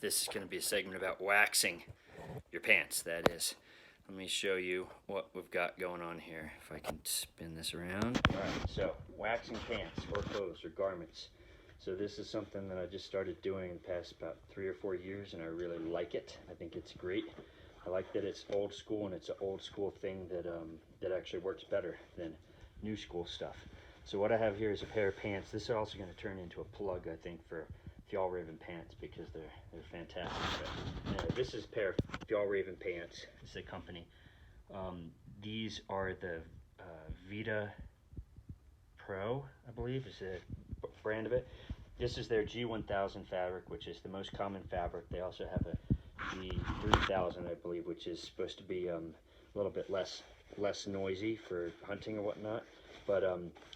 This is going to be a segment about waxing your pants, that is. Let me show you what we've got going on here. If I can spin this around. All right, so waxing pants or clothes or garments. So this is something that I just started doing in the past about 3 or 4 years, and I really like it. I think it's great. I like that it's old school, and it's an old school thing that actually works better than new school stuff. So what I have here is a pair of pants. This is also going to turn into a plug, I think, for Fjallraven pants because they're fantastic. But anyway, this is a pair of Fjallraven pants. It's the company. These are the Vidda Pro, I believe, is the brand of it. This is their G1000 fabric, which is the most common fabric. They also have a G3000, I believe, which is supposed to be a little bit less noisy for hunting or whatnot. But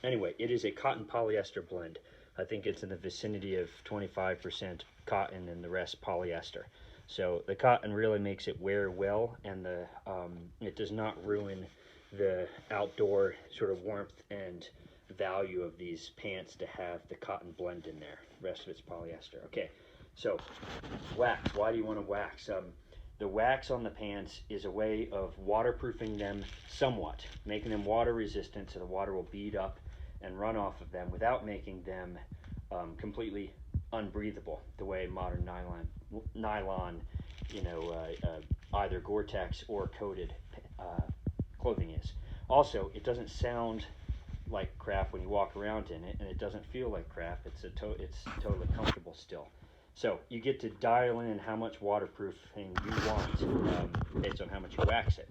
anyway, it is a cotton polyester blend. I think it's in the vicinity of 25% cotton and the rest polyester. So the cotton really makes it wear well, and it does not ruin the outdoor sort of warmth and value of these pants to have the cotton blend in there. The rest of it's polyester. Okay, so wax. Why do you want to wax? The wax on the pants is a way of waterproofing them somewhat, making them water resistant so the water will bead up and run off of them without making them completely unbreathable, the way modern nylon, either Gore-Tex or coated clothing is. Also, it doesn't sound like crap when you walk around in it, and it doesn't feel like crap. It's totally comfortable still. So you get to dial in how much waterproofing you want based on how much you wax it.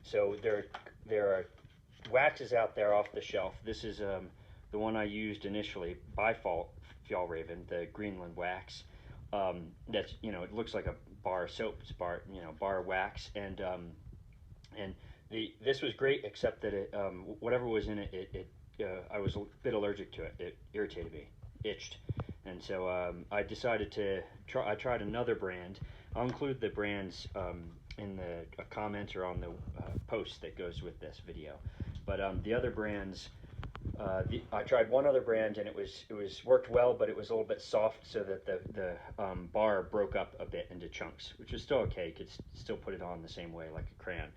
So there are waxes out there off the shelf. This is the one I used initially by Fjallraven, the Greenland wax. That's it looks like a bar soap, bar wax, and this was great, except that whatever was in it, I was a bit allergic to it. It irritated me, itched, and so I decided to try. I tried another brand. I'll include the brands in the comments or on the post that goes with this video. But the other brands, I tried one other brand, and it was worked well, but it was a little bit soft, so that the bar broke up a bit into chunks, which is still okay. You could still put it on the same way like a crayon.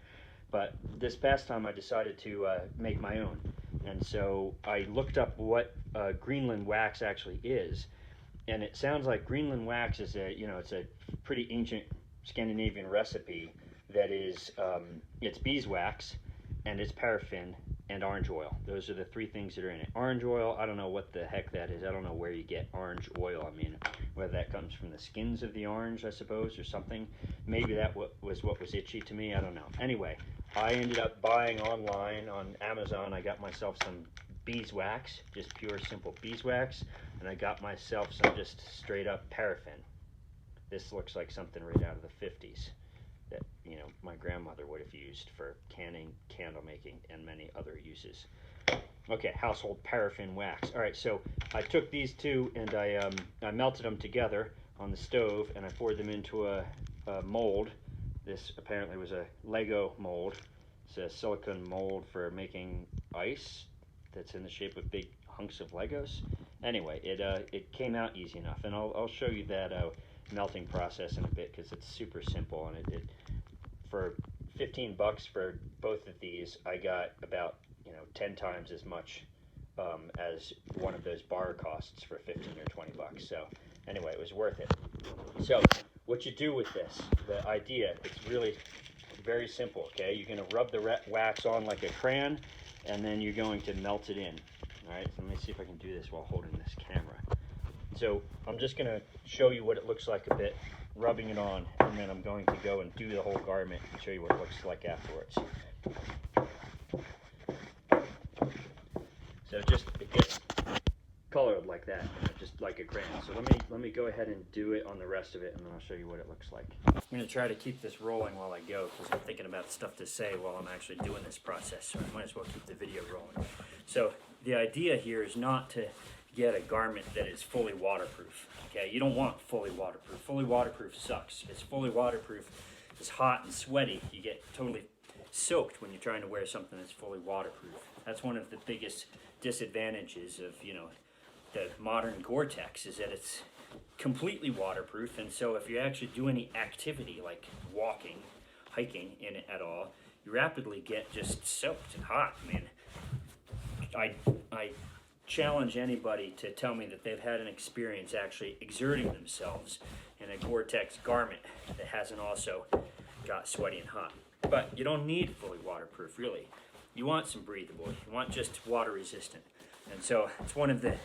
But this past time, I decided to make my own, and so I looked up what Greenland wax actually is, and it sounds like Greenland wax is it's a pretty ancient Scandinavian recipe that is it's beeswax, and it's paraffin and orange oil. Those are the three things that are in it. Orange oil, I don't know what the heck that is. I don't know where you get orange oil. I mean, whether that comes from the skins of the orange, I suppose, or something. Maybe that was what was itchy to me. I don't know. Anyway, I ended up buying online on Amazon. I got myself some beeswax, just pure, simple beeswax, and I got myself some just straight up paraffin. This looks like something right out of the 50s that my grandmother would have used for canning, candle making, and many other uses. Okay, household paraffin wax. All right, so I took these two and I melted them together on the stove, and I poured them into a mold. This apparently was a Lego mold. It's a silicone mold for making ice that's in the shape of big hunks of Legos. Anyway, it came out easy enough, and I'll show you that melting process in a bit because it's super simple, and it for $15 for both of these, I got about 10 times as much as one of those bar costs for 15 or 20 bucks. So anyway, it was worth it. So what you do with this, the idea, it's really very simple. Okay, you're going to rub the wax on like a crayon, and then you're going to melt it in. All right, so let me see if I can do this while holding this camera. So I'm just going to show you what it looks like a bit, rubbing it on, and then I'm going to go and do the whole garment and show you what it looks like afterwards. So it gets colored like that, just like a crayon. So let me go ahead and do it on the rest of it, and then I'll show you what it looks like. I'm going to try to keep this rolling while I go because I'm thinking about stuff to say while I'm actually doing this process, so I might as well keep the video rolling. So the idea here is not to get a garment that is fully waterproof. Okay, you don't want fully waterproof. Fully waterproof sucks. It's fully waterproof. It's hot and sweaty. You get totally soaked when you're trying to wear something that's fully waterproof. That's one of the biggest disadvantages of the modern Gore-Tex is that completely waterproof, and so if you actually do any activity like walking, hiking in it at all, you rapidly get just soaked and hot. I mean, I challenge anybody to tell me that they've had an experience actually exerting themselves in a Gore-Tex garment that hasn't also got sweaty and hot. But you don't need fully waterproof, really. You want some breathable, you want just water resistant. And so it's one of the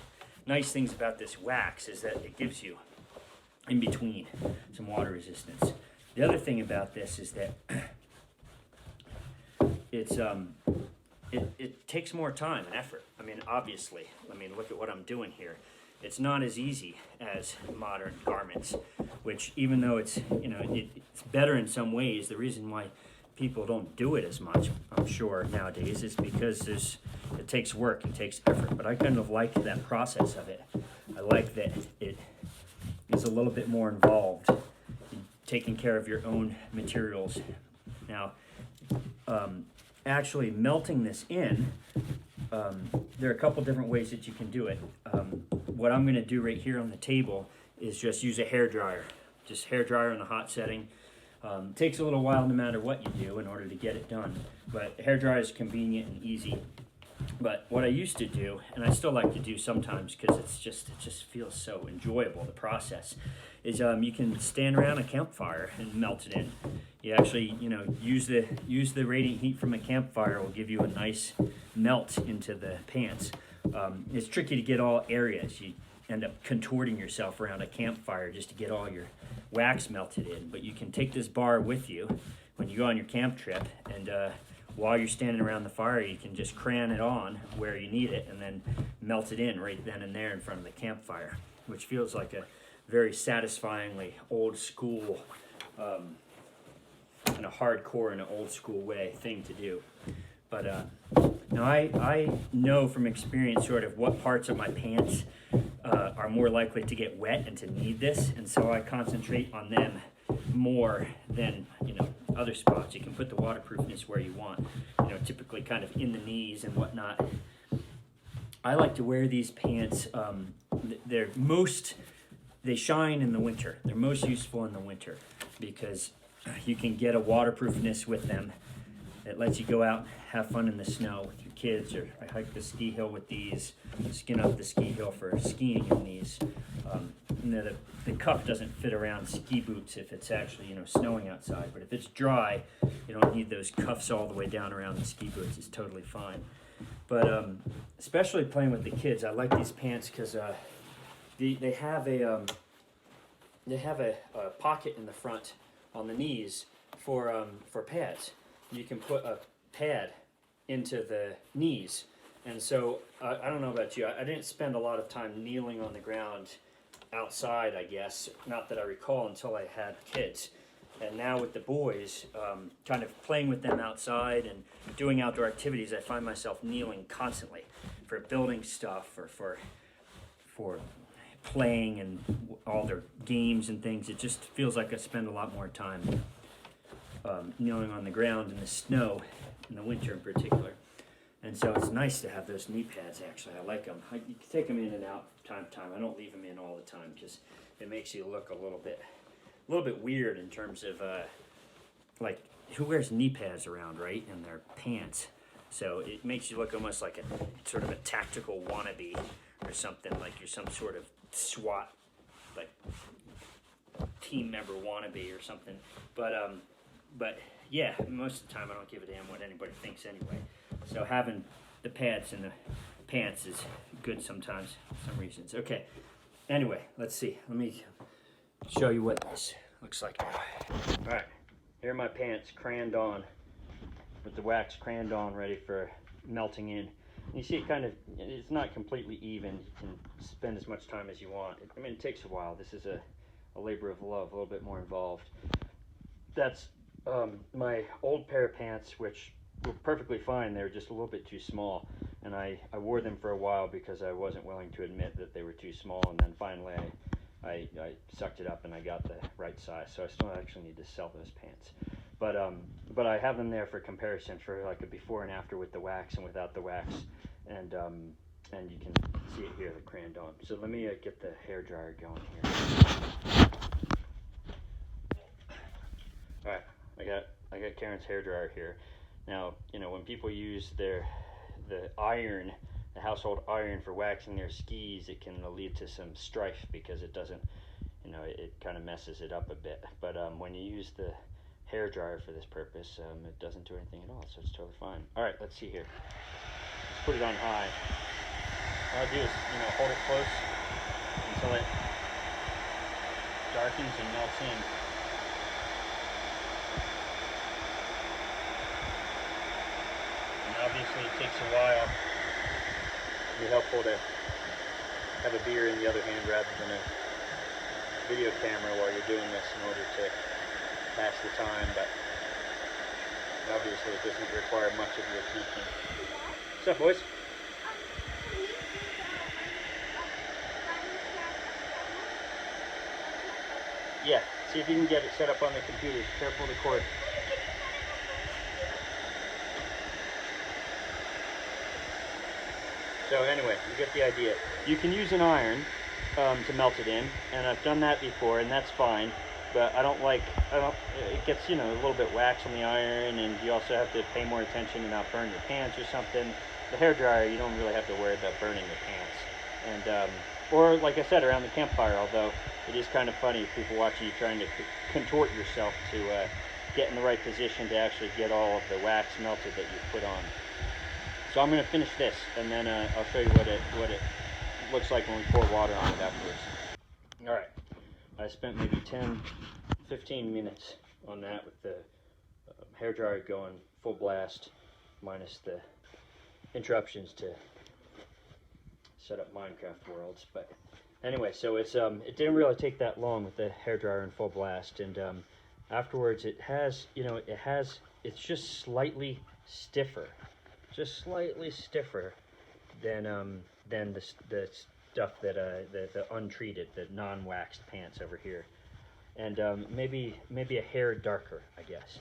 nice things about this wax is that it gives you in between some water resistance. The other thing about this is that it takes more time and effort. I mean, obviously, look at what I'm doing here. It's not as easy as modern garments, which even though it's better in some ways, the reason why people don't do it as much, I'm sure nowadays, is because it takes work, it takes effort. But I kind of like that process of it. I like that it is a little bit more involved in taking care of your own materials. Now, actually melting this in, there are a couple different ways that you can do it. What I'm going to do right here on the table is just use a hair dryer. Just hair dryer in the hot setting. Takes a little while no matter what you do in order to get it done, but hair dryer is convenient and easy. But what I used to do, and I still like to do sometimes because it just feels so enjoyable, the process, is you can stand around a campfire and melt it in. You actually, use the radiant heat from a campfire will give you a nice melt into the pants. It's tricky to get all areas. You end up contorting yourself around a campfire just to get all your wax melted in. But you can take this bar with you when you go on your camp trip, and while you're standing around the fire, you can just crayon it on where you need it and then melt it in right then and there in front of the campfire, which feels like a very satisfyingly old school, in a hardcore and an old school way thing to do. But now I know from experience sort of what parts of my pants are more likely to get wet and to need this, and so I concentrate on them more than other spots. You can put the waterproofness where you want, typically kind of in the knees and whatnot. I like to wear these pants. They shine in the winter. They're most useful in the winter because you can get a waterproofness with them. It lets you go out and have fun in the snow with your kids, or I hike the ski hill with these, skin up the ski hill for skiing in these. The cuff doesn't fit around ski boots if it's actually snowing outside, but if it's dry, you don't need those cuffs all the way down around the ski boots. It's totally fine. But especially playing with the kids, I like these pants because they have a pocket in the front on the knees for pads. You can put a pad into the knees, and so I don't know about you. I didn't spend a lot of time kneeling on the ground outside, I guess, not that I recall, until I had kids. And now with the boys, kind of playing with them outside and doing outdoor activities, I find myself kneeling constantly for building stuff or for playing and all their games and things. It just feels like I spend a lot more time kneeling on the ground in the snow, in the winter in particular. And so it's nice to have those knee pads, actually. I like them. You can take them in and out from time to time. I don't leave them in all the time because it makes you look a little bit weird in terms of, like, who wears knee pads around, right, in their pants? So it makes you look almost like a sort of a tactical wannabe or something, like you're some sort of SWAT, like, team member wannabe or something. But yeah, most of the time I don't give a damn what anybody thinks anyway. So having the pads in the pants is good sometimes for some reasons. Okay, anyway, let's see. Let me show you what this looks like now. All right, here are my pants crayoned on, with the wax crayoned on, ready for melting in. You see it's not completely even. You can spend as much time as you want. It takes a while. This is a labor of love, a little bit more involved. That's my old pair of pants, which were perfectly fine. They were just a little bit too small, and I wore them for a while because I wasn't willing to admit that they were too small, and then finally I sucked it up and I got the right size. So I still actually need to sell those pants, but I have them there for comparison, for like a before and after with the wax and without the wax. And and you can see it here, the crayoned on. So let me get the hair dryer going here. All right, I got Karen's hair dryer here. Now, you know, when people use the iron, the household iron for waxing their skis, it can lead to some strife because it doesn't, you know, it kind of messes it up a bit. But when you use the hair dryer for this purpose, it doesn't do anything at all, so it's totally fine. All right, let's see here. Let's put it on high. All I'll do is, you know, hold it close until it darkens and melts in. And obviously it takes a while. It'd be helpful to have a beer in the other hand rather than a video camera while you're doing this in order to pass the time, but obviously it doesn't require much of your attention. What's up, boys? Yeah, see if you can get it set up on the computer. Careful of the cord. So anyway, you get the idea. You can use an iron to melt it in, and I've done that before, and that's fine. But it gets, you know, a little bit wax on the iron, and you also have to pay more attention to not burn your pants or something. The hairdryer, you don't really have to worry about burning your pants. And, or like I said, around the campfire, although it is kind of funny if people watching you trying to contort yourself to get in the right position to actually get all of the wax melted that you put on. So I'm going to finish this, and then I'll show you what it looks like when we pour water on it afterwards. All right. I spent maybe 10-15 minutes on that with the hairdryer going full blast, minus the interruptions to set up Minecraft worlds. But anyway, so it's it didn't really take that long with the hairdryer in full blast, and afterwards it's just slightly stiffer, than the stuff that the untreated, the non-waxed pants over here, and maybe a hair darker, I guess.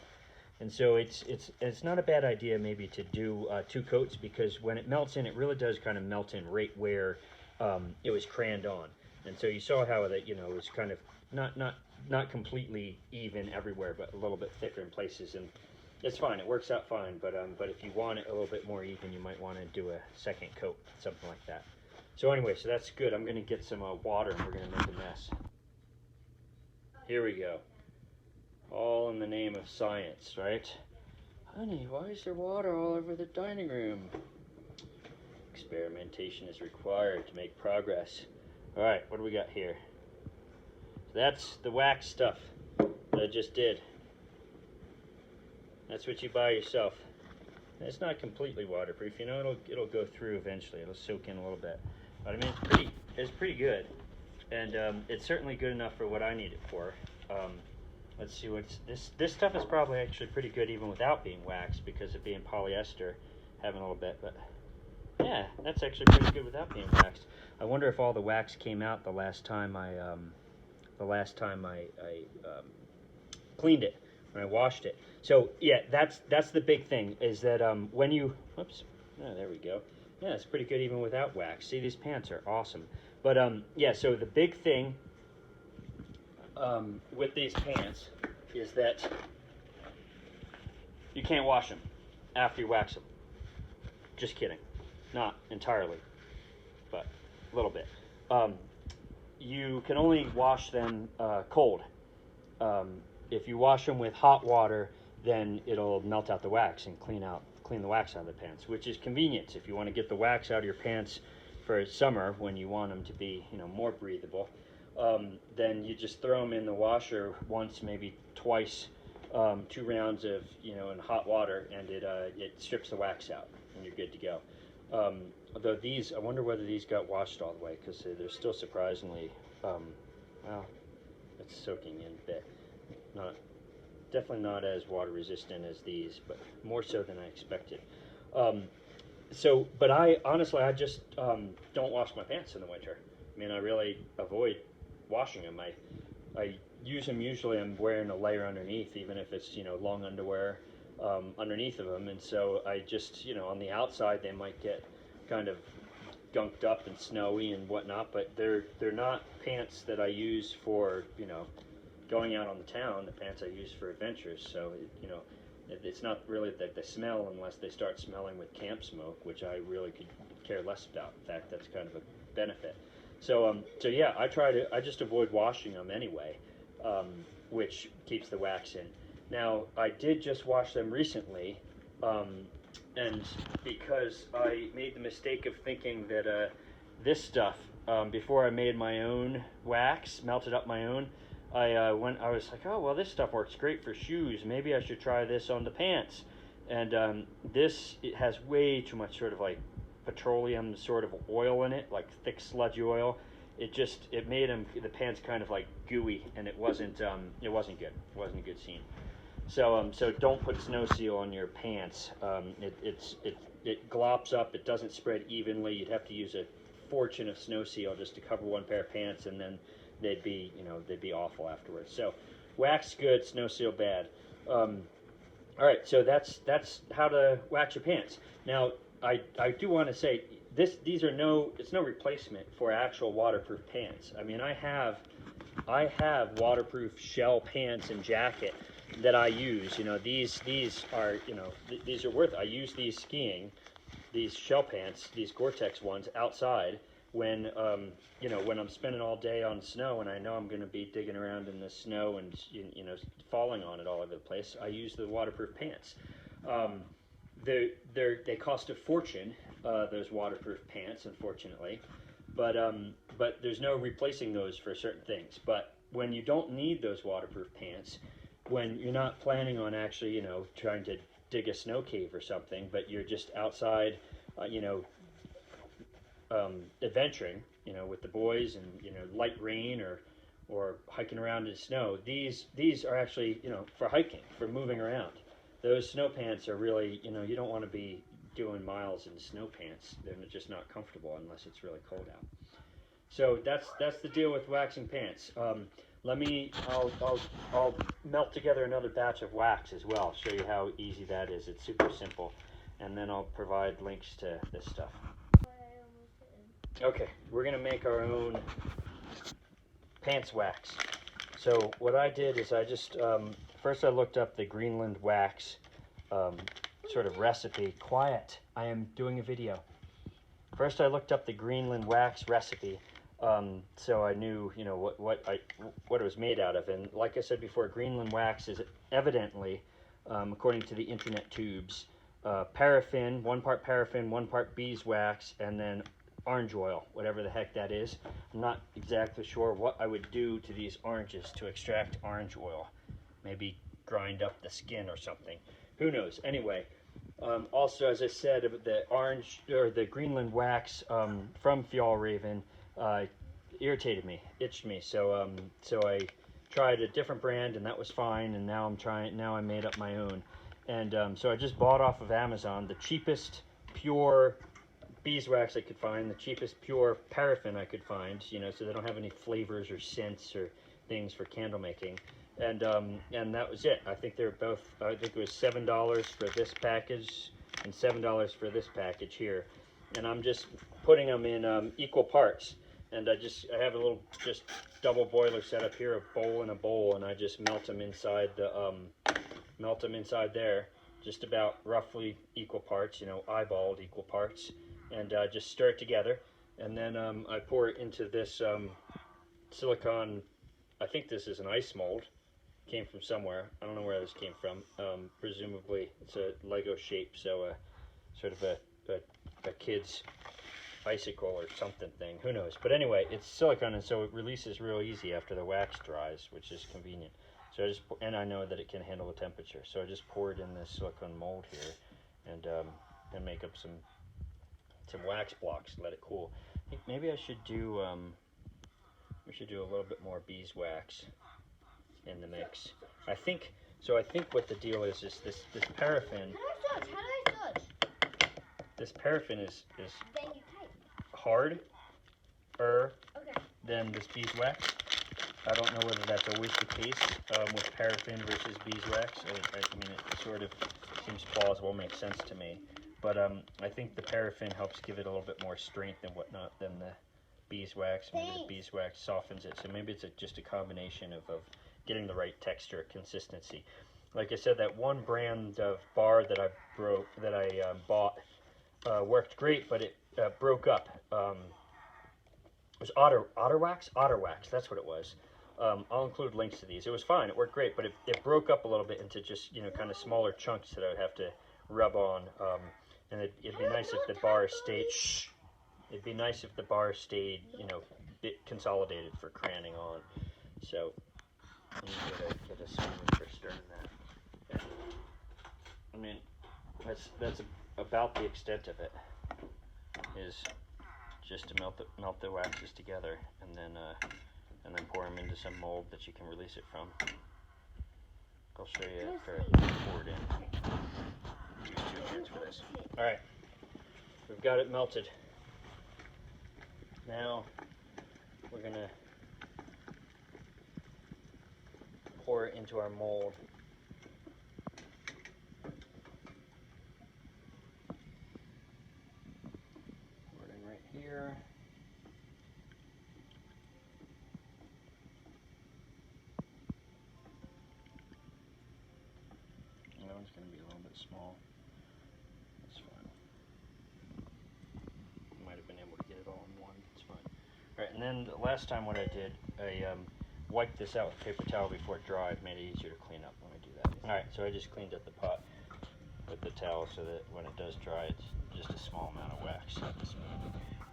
And so it's not a bad idea maybe to do 2 coats, because when it melts in, it really does kind of melt in right where it was crayoned on. And so you saw how that, you know, it was kind of not completely even everywhere, but a little bit thicker in places, and it's fine. It works out fine. But if you want it a little bit more even, you might want to do a second coat, something like that. So anyway, so that's good. I'm going to get some water, and we're going to make a mess. Here we go. All in the name of science, right? Honey, why is there water all over the dining room? Experimentation is required to make progress. All right, what do we got here? That's the wax stuff that I just did. That's what you buy yourself. It's not completely waterproof, you know. It'll go through eventually. It'll soak in a little bit. But I mean, it's pretty good, and it's certainly good enough for what I need it for. Let's see what's this stuff is probably actually pretty good even without being waxed, because of being polyester, having a little bit. But yeah, that's actually pretty good without being waxed. I wonder if all the wax came out the last time I cleaned it, when I washed it. So yeah, that's the big thing, is that when you, whoops, oh, there we go. Yeah, it's pretty good even without wax. See, these pants are awesome. But yeah, so the big thing with these pants is that you can't wash them after you wax them. Just kidding. Not entirely, but a little bit. You can only wash them cold. If you wash them with hot water, then it'll melt out the wax and clean the wax out of the pants, which is convenient if you want to get the wax out of your pants for summer when you want them to be, you know, more breathable. Then you just throw them in the washer once, maybe twice, 2 rounds of, you know, in hot water, and it strips the wax out, and you're good to go. Although these, I wonder whether these got washed all the way, because they're still surprisingly, well, it's soaking in a bit. Definitely not as water resistant as these, but more so than I expected. But I honestly, I just don't wash my pants in the winter. I mean, I really avoid washing them. I use them usually. I'm wearing a layer underneath, even if it's, you know, long underwear underneath of them, and so I just, you know, on the outside they might get kind of gunked up and snowy and whatnot, but they're not pants that I use for, you know, going out on the town. The pants I use for adventures. So it's not really that they smell unless they start smelling with camp smoke, which I really could care less about. In fact, that's kind of a benefit. So yeah, I just avoid washing them anyway, which keeps the wax in. Now, I did just wash them recently, and because I made the mistake of thinking that this stuff, before I made my own wax, melted up my own, I was like, oh, well, this stuff works great for shoes. Maybe I should try this on the pants. And it has way too much sort of like petroleum sort of oil in it, like thick sludgy oil. It made the pants kind of like gooey, and it wasn't good. It wasn't a good scene. So don't put Snow Seal on your pants. It glops up. It doesn't spread evenly. You'd have to use a fortune of Snow Seal just to cover one pair of pants, and then they'd be awful afterwards. So wax good, Snow Seal bad. All right, so that's how to wax your pants. Now I do want to say it's no replacement for actual waterproof pants. I mean, I have waterproof shell pants and jacket that I use. These are worth it. I use these skiing, these shell pants, these Gore-Tex ones outside when I'm spending all day on snow and I know I'm going to be digging around in the snow and falling on it all over the place. I use the waterproof pants. They cost a fortune, those waterproof pants, unfortunately, but there's no replacing those for certain things. But when you don't need those waterproof pants, when you're not planning on actually trying to dig a snow cave or something, but you're just outside adventuring with the boys and light rain or hiking around in snow, these are actually for hiking, for moving around. Those snow pants are really, you don't want to be doing miles in snow pants. They're just not comfortable unless it's really cold out. So that's the deal with waxing pants. I'll melt together another batch of wax as well. Show you how easy that is. It's super simple, and then I'll provide links to this stuff. Okay, we're gonna make our own pants wax. So what I did is I just first I looked up the Greenland wax sort of recipe. Quiet, I am doing a video. First I looked up the Greenland wax recipe, so I knew what it was made out of. And like I said before, Greenland wax is evidently, according to the internet tubes, paraffin, 1 part paraffin, 1 part beeswax, and then orange oil, whatever the heck that is. I'm not exactly sure what I would do to these oranges to extract orange oil. Maybe grind up the skin or something. Who knows? Anyway, also, as I said, the Greenland wax from Fjallraven irritated me, itched me. So I tried a different brand, and that was fine. And now I made up my own. And so I just bought off of Amazon the cheapest pure beeswax I could find, the cheapest pure paraffin I could find, so they don't have any flavors or scents or things for candle making. And that was it. I think it was $7 for this package and $7 for this package here. And I'm just putting them in equal parts. And I have a little just double boiler set up here, a bowl and a bowl, and I just melt them inside there, just about roughly equal parts, eyeballed equal parts. And just stir it together, and then I pour it into this silicone. I think this is an ice mold. Came from somewhere. I don't know where this came from. Presumably it's a Lego shape, so sort of a kid's icicle or something thing. Who knows? But anyway, it's silicone, and so it releases real easy after the wax dries, which is convenient. So I know that it can handle the temperature. So I just pour it in this silicone mold here, and make up some wax blocks, let it cool. I think maybe I should do we should do a little bit more beeswax in the mix. I think what the deal is this paraffin. How do I touch? This paraffin is harder than this beeswax. I don't know whether that's always the case with paraffin versus beeswax. I mean, it sort of seems plausible, makes sense to me. but I think the paraffin helps give it a little bit more strength and whatnot than the beeswax. Maybe the beeswax softens it, so maybe it's just a combination of getting the right texture, consistency. Like I said, that one brand of bar that I bought worked great, but it broke up. It was Otterwax, that's what it was. I'll include links to these. It was fine, it worked great, but it broke up a little bit into just, kind of smaller chunks that I would have to rub on. And it'd be nice if the bar stayed. It'd be nice if the bar stayed, a bit consolidated for craning on. So let me get a spoon for stirring that. I mean, that's about the extent of it. Is just to melt the waxes together, and then pour them into some mold that you can release it from. I'll show you after I pour it in. Use 2 hands for this. All right, we've got it melted. Now we're gonna pour it into our mold. Pour it in right here. That one's gonna be a little bit small. That's fine. Might have been able to get it all in one. It's fine. All right, and then the last time what I did, I wiped this out with paper towel before it dried. Made it easier to clean up when I do that. All right, so I just cleaned up the pot with the towel so that when it does dry, it's just a small amount of wax.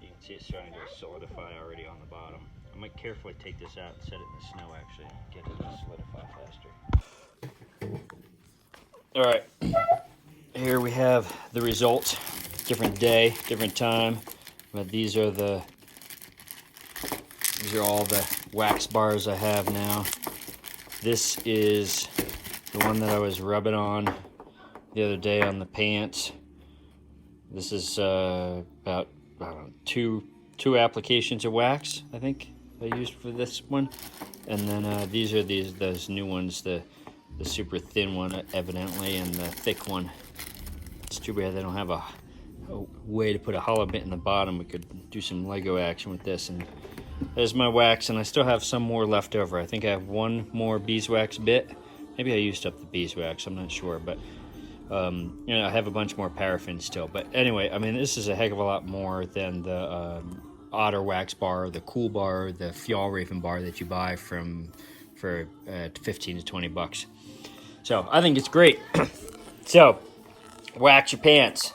You can see it's starting to solidify already on the bottom. I might carefully take this out and set it in the snow actually and get it to solidify faster. All right, here we have the result. Different day, different time, but these are all the wax bars I have now. This is the one that I was rubbing on the other day on the pants. This is about, I don't know, two applications of wax, I think I used for this one. And then these are those new ones, the super thin one evidently, and the thick one. It's too bad they don't have a way to put a hollow bit in the bottom. We could do some Lego action with this. And there's my wax, and I still have some more left over. I think I have one more beeswax bit. Maybe I used up the beeswax, I'm not sure, but I have a bunch more paraffin still. But anyway, I mean, this is a heck of a lot more than the Otter wax bar, the cool bar, the Fjallraven bar that you buy for 15 to 20 bucks. So I think it's great. So wax your pants.